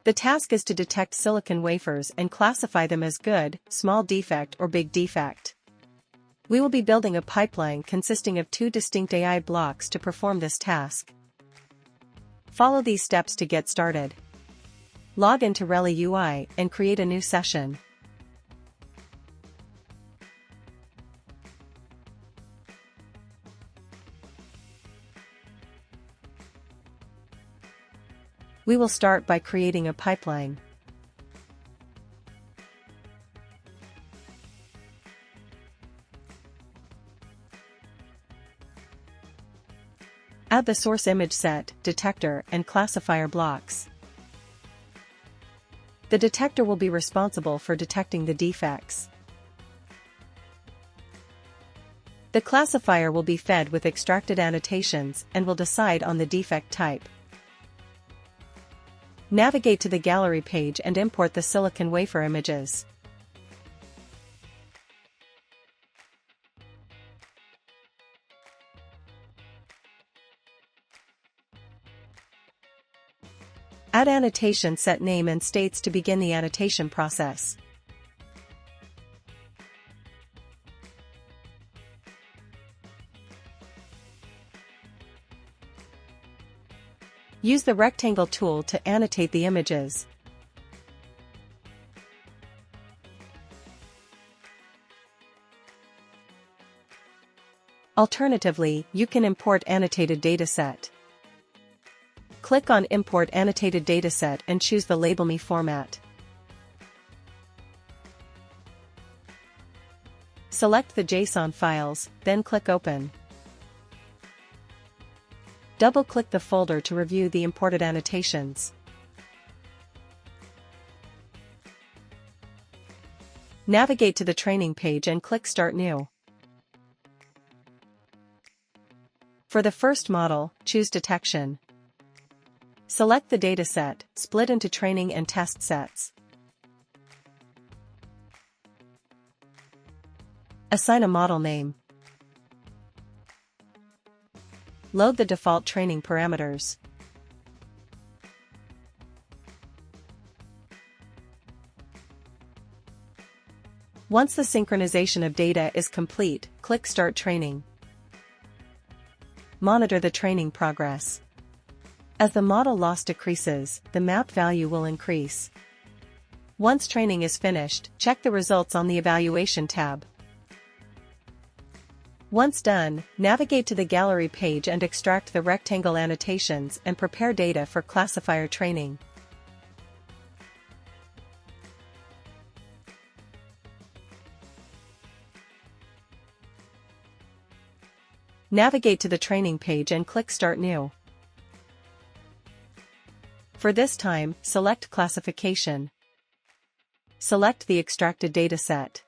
The task is to detect silicon wafers and classify them as good, small defect or big defect. We will be building a pipeline consisting of 2 distinct AI blocks to perform this task. Follow these steps to get started. Log into ReliUI and create a new session. We will start by creating a pipeline. Add the source image set, detector, and classifier blocks. The detector will be responsible for detecting the defects. The classifier will be fed with extracted annotations and will decide on the defect type. Navigate to the gallery page and import the silicon wafer images. Add annotation set name and states to begin the annotation process. Use the rectangle tool to annotate the images. Alternatively, you can import annotated dataset. Click on Import Annotated Dataset and choose the Label Me format. Select the JSON files, then click Open. Double-click the folder to review the imported annotations. Navigate to the training page and click Start New. For the first model, choose Detection. Select the dataset, split into training and test sets. Assign a model name. Load the default training parameters. Once the synchronization of data is complete, click Start Training. Monitor the training progress. As the model loss decreases, the map value will increase. Once training is finished, check the results on the Evaluation tab. Once done, navigate to the gallery page and extract the rectangle annotations and prepare data for classifier training. Navigate to the training page and click Start New. For this time, select Classification. Select the extracted dataset.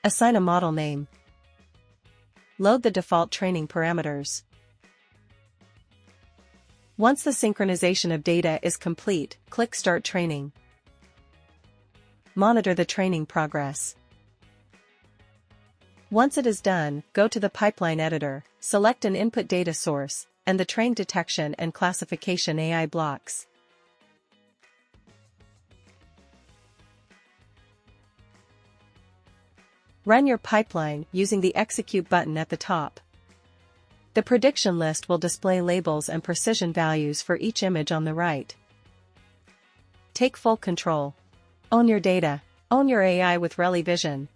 Assign a model name. Load the default training parameters. Once the synchronization of data is complete, click Start Training. Monitor the training progress. Once it is done, go to the pipeline editor, select an input data source, and the train detection and classification AI blocks. Run your pipeline using the Execute button at the top. The prediction list will display labels and precision values for each image on the right. Take full control. Own your data. Own your AI with ReliVision.